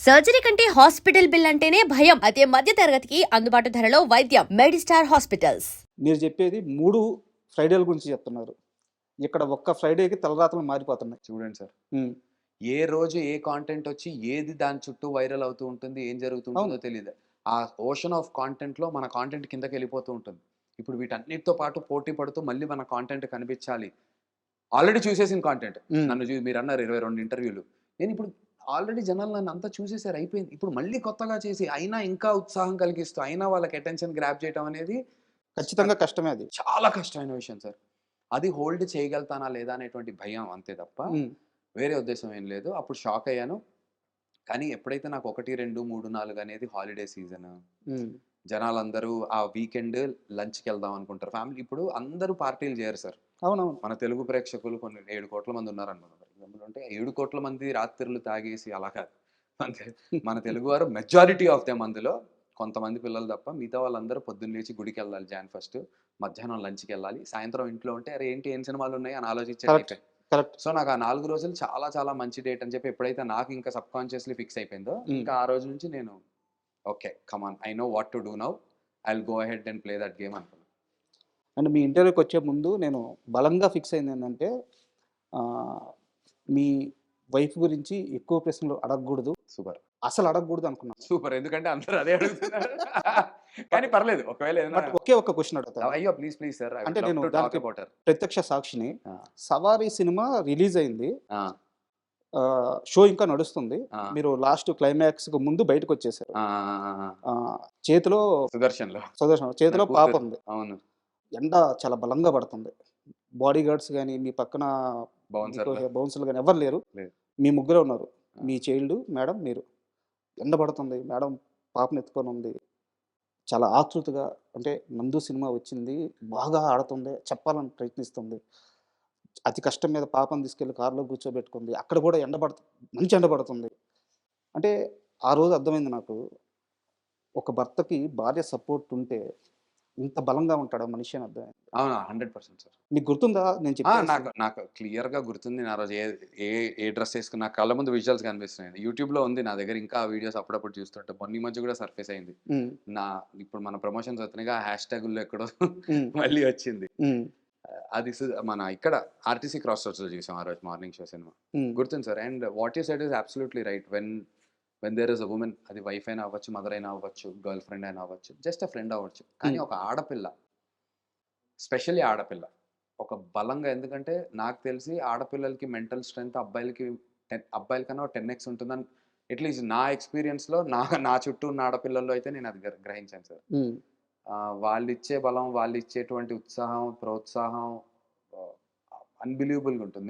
Surgery కంటే hospital bill అంటేనే భయం. అదే మధ్య తరగతికి అందుబాటు ధరలో వైద్యం. Medistar hospitals. మీరు చెప్పేది 3 ఫ్రైడేల గురించి చెప్తున్నారు. ఇక్కడ ఒక్క ఫ్రైడేకి తలరాతలు మారిపోతున్నాయి. చూడండి సార్, హ్మ్. ఏ రోజు ఏ కాంటెంట్ వచ్చి ఏది దాని చుట్టూ వైరల్ అవుతూ ఉంటుంది, ఏం జరుగుతుంటుందో తెలియదు. ఆ ఓషన్ ఆఫ్ కాంటెంట్‌లో మన కాంటెంట్ కిందకెళ్ళిపోతూ ఉంటుంది. ఇప్పుడు వీటన్నిటితో పాటు పోటీ పడుతూ మళ్ళీ మన కాంటెంట్ కనిపించాలి. ఆల్రెడీ చూసేసిన కాంటెంట్. హ్మ్. నన్ను మీరన్నారు 22 ఇంటర్వ్యూలు. నేను ఇప్పుడు ఆల్రెడీ జనాలు నన్ను అంతా చూసేసారు, అయిపోయింది. ఇప్పుడు మళ్ళీ కొత్తగా చేసి అయినా ఇంకా ఉత్సాహం కలిగిస్తూ, అయినా వాళ్ళకి అటెన్షన్ గ్రాబ్ చేయడం అనేది ఖచ్చితంగా కష్టమే అది. చాలా కష్టమైన విషయం సార్. అది హోల్డ్ చేయగలుగుతానా లేదా అనేటువంటి భయం అంతే తప్ప హ్మ్. వేరే ఉద్దేశం ఏం లేదు. అప్పుడు షాక్ అయ్యాను. కానీ ఎప్పుడైతే నాకు 1, 2, 3, 4 అనేది హాలిడే సీజన్. హ్మ్. జనాలందరూ ఆ వీకెండ్ లంచ్‌కెళ్దాం అనుకుంటారు. ఫ్యామిలీ ఇప్పుడు అందరూ పార్టీలు చేయరు సార్. అవునవును. మన తెలుగు ప్రేక్షకులు కొన్ని 7 కోట్ల మంది ఉన్నారనుకుందాం. అంటే 7 కోట్ల మంది రాత్రులు తాగేసి అలా కాదు. అంటే మన తెలుగువారు మెజారిటీ ఆఫ్ దెమ్ అందులో కొంతమంది పిల్లలు తప్ప మిగతా వాళ్ళందరూ పొద్దున్న లేచి గుడికెళ్ళాలి జాన్ ఫస్ట్. మధ్యాహ్నం లంచ్‌కెళ్ళాలి. సాయంత్రం ఇంట్లో ఉంటే అరే ఏంటి ఏం సినిమాలున్నాయి అని ఆలోచించే కరెక్ట్. టైపే. కరెక్ట్. సో, నాకు ఆ 4 రోజులు చాలా చాలా మంచి డేట్ అని చెప్పి ఎప్పుడైతే నాకు ఇంకా సబ్‌కాన్షియస్‌లీ ఫిక్స్ అయిపోయిందో, హ్మ్. ఇంకా ఆ రోజు నుంచి నేను okay. Come on. I know what to do now. I will go ahead and play that game అనుకున్నా. అండ్ మీ ఇంటర్వ్యూకొచ్చే ముందు నేను బలంగా ఫిక్స్ అయిందేంటంటే ఆహ్, మీ వైఫ్ గురించి ఎక్కువ ప్రశ్నలు అడగకూడదు. సూపర్. అసలు అడగకూడదు అనుకున్నాను. సూపర్. ఎందుకంటే అందరూ అదే అడుగుతున్నారు. కానీ పర్లేదు. ఒకవేళ ఏదైనా బట్ ఒకే ఒక్క క్వెషన్ అడుగుతాను. అయ్యో! Please please sir. ఐ అంటే వుడ్ లవ్ నేను టు టాక్ దానికి అబౌట్ హర్. ప్రత్యక్ష సాక్షిని. ఆ! 'సవారీ' సినిమా రిలీజ్ అయింది. ఆ! షో ఇంకా నడుస్తుంది. ఆ! మీరు లాస్ట్ క్లైమాక్స్‌కి ముందు బయటకొచ్చేసారు. ఆ! ఆ! ఆ! చేతిలో సుదర్శన్‌లో. నా చేతిలో పాప కూతురు. ఉంది. అవును. ఎండ చాలా బలంగా పడుతుంది. బాడీ గార్డ్స్ గాని, మీ పక్కన మీకు బౌన్సర్‌లో. బౌన్సర్లు గాని ఎవ్వరు లేరు. లేదు. మీ ముగ్గురే ఉన్నారు. ఆ! మీ చైల్డ్, మేడం, మీరు. ఎండ పడుతుంది. మేడం పాపని ఎత్తుకొని ఉంది. చాలా ఆతృతగా అంటే 'నందు' సినిమా వచ్చింది. బాగా ఆడుతుంది. చెప్పాలని ప్రయత్నిస్తుంది. అతి కష్టం మీద పాపని తీసుకెళ్ళి కార్‌లో కూర్చోబెట్టుకుంది. అక్కడ కూడా మంచి ఎండ పడుతుంది. అంటే ఆ రోజు అర్థమైంది నాకు. ఒక భర్తకి భార్య సపోర్ట్ ఉంటే ఇంత బలంగా ఉంటాడా మనిషి అని అర్థమైంది. అవును. 100% సార్. మీకు గుర్తుందా నేను చెప్పాను? నాకు నాకు క్లియర్‌గా గుర్తుంది. నేను ఆ రోజు ఏ ఏ ఏ డ్రెస్ ఏసుకుని నా కళ్ళ ముందు విజువల్స్ కనిపిస్తున్నాయి. యూట్యూబ్‌లో ఉంది నా దగ్గర ఇంకా ఆ వీడియోస్ అప్పుడప్పుడు చూస్తుంటే. మొన్న ఈ మధ్య కూడా సర్ఫేస్ అయింది. హ్మ్. నా ఇప్పుడు మన ప్రమోషన్స్ అవుతున్నాయిగా ఆ హ్యాష్ ట్యాగుల్లో ఎక్కడో హ్మ్. మళ్ళీ వచ్చింది. హ్మ్. అది మన ఇక్కడ ఆర్టీసీ క్రాస్ రోడ్స్‌లో చూసాం ఆ రోజు మార్నింగ్ షో సినిమా. హ్మ్. గుర్తుంది sir. And what you said is absolutely right. When there is a women, అది వైఫ్ అయినా అవ్వచ్చు, మదర్ అయినా అవ్వచ్చు, గర్ల్ ఫ్రెండ్ అయినా అవ్వచ్చు, జస్ట్ ఎ ఫ్రెండ్ అవ్వచ్చు. కానీ హ్మ్. ఒక ఆడపిల్ల, స్పెషల్లీ ఆడపిల్ల ఒక బలంగా, ఎందుకంటే నాకు తెలిసి ఆడపిల్లలకి మెంటల్ స్ట్రెంత్ అబ్బాయిల కన్నా 10x ఉంటుందని అట్‌లీస్ట్ నా ఎక్స్‌పీరియన్స్‌లో నా చుట్టూ ఉన్న ఆడపిల్లల్లో అయితే నేను అది గ్రహించాను సార్. హ్మ్. వాళ్ళిచ్చే బలం, వాళ్ళిచ్చేటువంటి ఉత్సాహం, ప్రోత్సాహం ఆహ్, అన్‌బిలీవబుల్‌గా ఉంటుంది.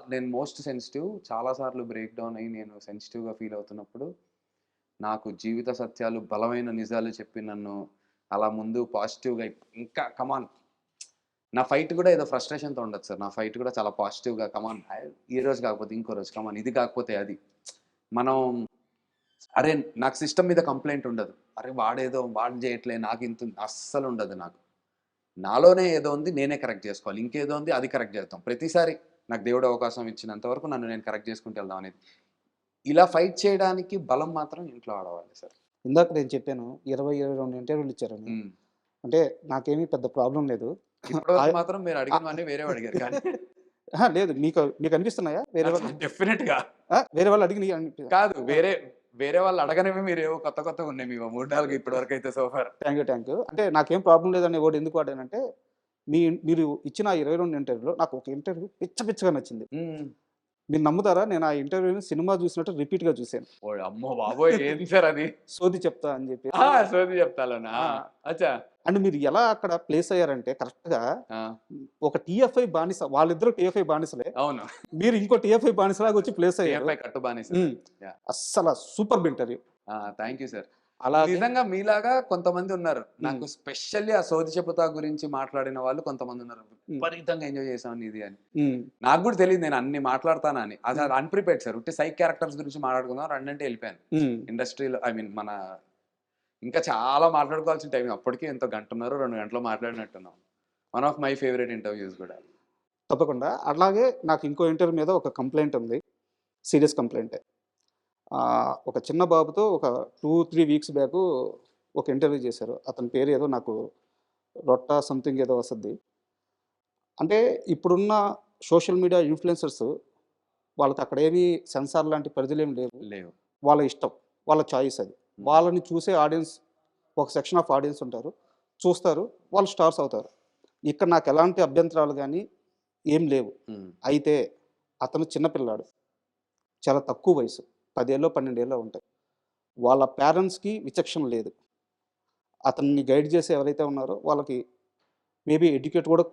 నేను మోస్ట్ సెన్సిటివ్. చాలా సార్లు బ్రేక్ డౌన్ అయ్యి నేను సెన్సిటివ్‌గా ఫీల్ అవుతున్నప్పుడు, నాకు జీవిత సత్యాలు, బలమైన నిజాలు చెప్పి నన్ను అలా ముందు పాజిటివ్‌గా ఇంకా కమాన్. నా ఫైట్ కూడా ఏదో ఫ్రస్ట్రేషన్‌తో ఉండదు సార్. నా ఫైట్ కూడా చాలా పాజిటివ్‌గా కమాన్. ఈ రోజు కాకపోతే ఇంకో రోజు, కమాన్ ఇది కాకపోతే అది. మనం అరే! నాకు సిస్టమ్ మీద కంప్లెయింట్ ఉండదు. అరే! వాడు చేయట్లే నాకింత అస్సలుండదు నాకు. నాలోనే ఏదో ఉంది, నేనే కరెక్ట్ జేసుకోవాలి. ఇంకేదో ఉంది, అది కరెక్ట్ జేద్దాం. ప్రతిసారి నాకు దేవుడు అవకాశం ఇచ్చినంత వరకు నన్ను నేను కరెక్ట్ జేసుకుంటూ వెళ్దాం అనేది. ఇలా ఫైట్ చేయడానికి బలం మాత్రం ఇంట్లో ఆడవాళ్ళే సార్. ఇందాక నేను చెప్పాను 20, 22 ఇంటర్వ్యూలు ఇచ్చారని. హ్మ్. అంటే నాకేమీ పెద్ద ప్రాబ్లమ్ లేదు. ఇప్పటివరకు ఆహ్, మాత్రం మీరు ఆహ్, అడిగినవన్నీ వేరేవి అడిగారు కానీ అహా! లేదు. మీకు అనిపిస్తున్నాయా? డెఫినిట్‌గా. వేరే వాళ్ళు అడిగినయి కాదు. ఆ! వేరే వాళ్ళు అడగనివి మీరేవో కొత్తగున్నాయి మీవో 3, 4 ఇప్పటివరకైతే సో ఫార్. Thank you. అంటే నాకేం ప్రాబ్లమ్ లేదనే వర్డ్ ఎందుకు వాడానంటే, మీరు ఇచ్చిన ఆ 22 ఇంటర్వ్యూలో నాకు ఒక ఇంటర్వ్యూ పిచ్చగా నచ్చింది. హ్మ్. మీరు నమ్ముతారా? నేను ఆ ఇంటర్వ్యూని సినిమా చూసినట్టు రిపీట్‌గా చూసాను. ఓయ్ అమ్మో బాబోయ్! ఏంది సార్ అది? సోది చెప్తా అని ఆ! చెప్పేసి. సోది చెప్తాలోనా? ఆ! అచ్చా! అండ్ మీరు ఎలా అక్కడ ప్లేస్ అయ్యారంటే కరెక్ట్‌గా ఆ! ఒక టీఎఫ్ఐ బానిస వాళ్ళిద్దరూ టీఎఫ్ఐ బానిసలే. అవును. మీరు ఇంకో టీఎఫ్ఐ బానిసలాగా వచ్చి ప్లేస్ అయ్యారు. టీఎఫ్ఐ కట్టు బానిస. హ్మ్. యాహ్! అస్సల superb interview. Thank you sir. అలాగే నిజంగా మీలాగా కొంతమందున్నారు. హ్మ్. నాకు స్పెషల్లీ ఆ సోది చెప్పుతా గురించి మాట్లాడిన వాళ్ళు కొంతమందున్నారు. హ్మ్. విపరీతంగా ఎంజాయ్ చేశాను ఇది అని. హ్మ్. నాకు గూడా తెలీదు నేను అన్ని మాట్లాడతానని. అది హ్మ్. Unprepared sir. ఉట్టి సైడ్ క్యారెక్టర్స్ గురించి మాట్లాడుకుందాం రండంటే ఎళ్ళిపోయాను. హ్మ్. ఇండస్ట్రీలో ఐ మీన్ ఇంకా చాలా మాట్లాడుకోవాల్సిన టైం అప్పటికే ఎంతో గంటన్నర, 2 గంటలు మాట్లాడినట్టున్నాం. One of my favourite interviews గూడా. తప్పకుండా. అలాగే నాకు ఇంకో ఇంటర్వ్యూ మీద ఒక కంప్లెయింట్ ఉంది. సీరియస్ కంప్లెయింటే. ఒక చిన్న బాబుతో ఒక 2-3 వీక్స్ బ్యాకు ఒక ఇంటర్వ్యూ చేశారు. అతని పేరు ఏదో నాకు రొట్టా సంథింగ్ ఏదో వస్తది. అంటే ఇప్పుడున్న సోషల్ మీడియా ఇన్‌ఫ్లుయెన్సర్స్ వాళ్ళకి అక్కడేమి సెన్సార్ లాంటి పరిధులేమి లేవు. లేవు. వాళ్ళ ఇష్టం. వాళ్ళ చాయిస్ అది. వాళ్ళని చూసే ఆడియన్స్ ఒక సెక్షన్ ఆఫ్ ఆడియన్స్ ఉంటారు. చూస్తారు. వాళ్ళు స్టార్స్ అవుతారు. ఇక్కడ నాకు ఎలాంటి అభ్యంతరాలు గానీ ఏం లేవు. అయితే అతను చిన్న పిల్లాడు. చాలా తక్కువ వయసు. 10 ఏళ్ళో, 12 ఏళ్ళో ఉంటాయి. వాళ్ళ పేరెంట్స్‌కి విచక్షణ లేదు. అతన్ని గైడ్ చేసే ఎవరైతే ఉన్నారో వాళ్ళకి మేబీ ఎడ్యుకేట్ కూడా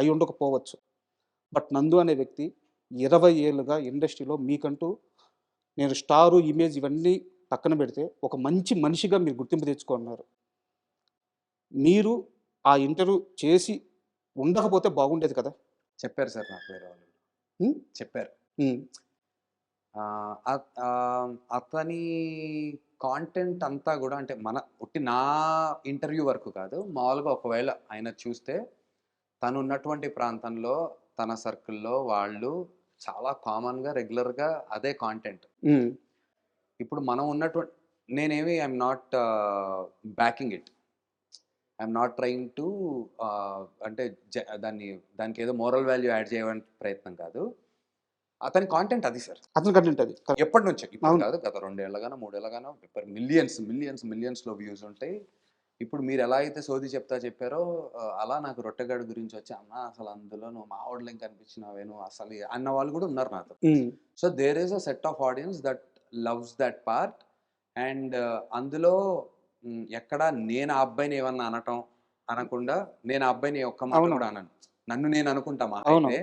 అయి ఉండకపోవచ్చు. బట్ నందు అనే వ్యక్తి 20 ఏళ్ళుగా ఇండస్ట్రీలో మీకంటూ నేను స్టారు, ఇమేజ్ ఇవన్నీ పక్కన పెడితే ఒక మంచి మనిషిగా మీరు గుర్తింపు తెచ్చుకున్నారు. మీరు ఆ ఇంటర్వ్యూ చేసి ఉండకపోతే బాగుండేది కదా! చెప్పారు సార్ నాకు వేరే వాళ్ళు. హ్మ్. చెప్పారు. హ్మ్. అతని కాంటెంట్ అంతా గూడా అంటే నా ఇంటర్వ్యూ వరకు కాదు. మామూలుగా ఒకవేళ ఆయన చూస్తే తనున్నటువంటి ప్రాంతంలో, తన సర్కిల్‌లో వాళ్ళు చాలా కామన్‌గా, రెగ్యులర్‌గా అదే కాంటెంట్. హ్మ్. ఇప్పుడు మనం నేనేమి I am not backing it. I am not trying to అంటే దానికేదో మోరల్ వాల్యూ యాడ్ చేయడానికి ప్రయత్నం కాదు. అతని కాంటెంట్ అది సార్. అతని కంటెంట్ అది. కరెక్ట్. ఎప్పటినుంచో. ఇప్పుడు అవును. కాదు. గత 2 ఏళ్లగానో, 3 ఏళ్లగానో మిలియన్స్‌లో వ్యూస్ ఉంటాయి. ఇప్పుడు మీరు ఎలా అయితే సోది చెప్పారో అలా నాకు రొట్టెగాడి గురించి వచ్చి అన్న అసలు అందులో నువ్వు మావోడిలా కనిపించినావే నువ్వు అసలు అన్న వాళ్ళు కూడా ఉన్నారు నాతో. Hmm. So there is a set of audience that loves that part. And అందులో ఎక్కడ నేను ఆ అబ్బాయిని ఏమన్నా అనకుండా నేను ఆ అబ్బాయిని ఒక్క మాట అవును. కూడా అనను. నన్ను నేను అనుకుంటా మాట అవును. అయితే.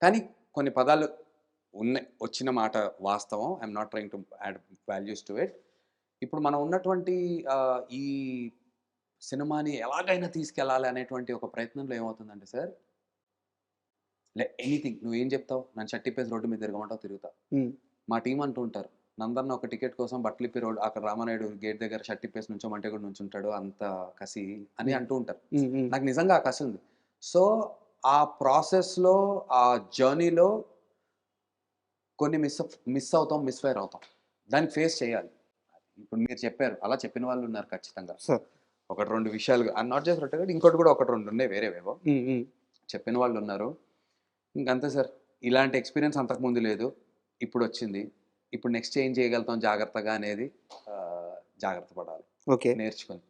కానీ కొన్ని పదాలు వచ్చిన మాట వాస్తవం. I'm not trying to add values to it. ఇప్పుడు మనం ఉన్నటువంటి ఈ సినిమాని ఎలాగైనా తీసుకెళ్ళాలి అనేటువంటి ఒక ప్రయత్నంలో ఏమవుతుందంటే సార్, ఎనీథింగ్ నువ్వేం చెప్తావు? నన్ను షర్టిప్పేసి రోడ్డు మీద తిరగమంటావు, తిరుగుతా. హ్మ్. మా టీం అంటూ ఉంటారు, నందన్న ఒక టికెట్ కోసం బట్టలిప్పి రోడ్ అక్కడ రామానాయుడు గేట్ దగ్గర షర్టిప్పేసి నుంచోమంటే కూడా నుంచుంటాడు, అంత కసి అని అంటూ ఉంటారు. హ్మ్. హ్మ్. నాకు నిజంగా ఆ కసి ఉంది. సో ఆ ప్రాసెస్‌లో, ఆ జర్నీలో కొన్ని మిస్‌ఫైర్ అవుతాం. దాన్ని ఫేస్ చేయాలి. ఇప్పుడు మీరు చెప్పారు. అలా చెప్పిన వాళ్ళు ఉన్నారు ఖచ్చితంగా. సార్. 1, 2 విషయాలు నాట్ జస్ట్ రొట్టెగాడు, ఇంకోటి కూడా 1, 2 ఉన్నాయి వేరేవేవో. హ్మ్. హ్మ్. చెప్పిన వాళ్ళు ఉన్నారు. ఇంకంతే సార్. ఇలాంటి ఎక్స్‌పీరియన్స్ అంతకుముందు లేదు. ఇప్పుడొచ్చింది. ఇప్పుడు నెక్స్ట్ ఏం చేయగలుగుతాం జాగ్రత్తగా అనేది జాగ్రత్త పడాలి. ఓకే. నేర్చుకొని.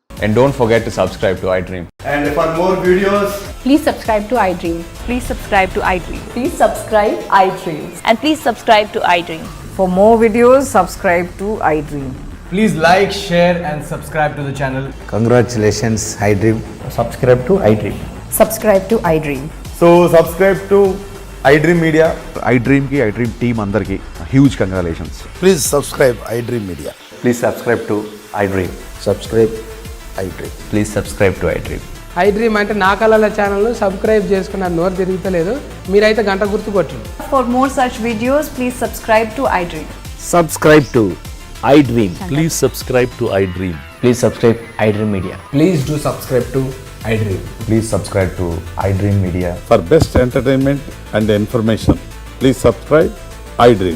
And don't forget to subscribe to iDream. And for more videos, Please subscribe to iDream. Please subscribe to iDream. Please subscribe iDream. And please subscribe to iDream. For more videos, subscribe to iDream. please like, share, and subscribe to the channel. Congratulations, iDream. Subscribe to iDream. Subscribe to iDream. So subscribe to iDream Media. iDream team అందరికి huge congratulations. Please subscribe iDream Media. Please subscribe to iDream. Subscribe iDream. Please subscribe to iDream. iDream అంటే నా కళల ఛానల్ను subscribe చేసుకున్న నోరు తిరుగుతలేదు, మీరైతే గంట గుర్తు కొట్టండి. For more such videos, please subscribe to iDream. Subscribe to iDream. Please subscribe to iDream. Please subscribe iDream Media. Please do subscribe to iDream. Please subscribe to iDream Media. For best entertainment and information, please subscribe iDream.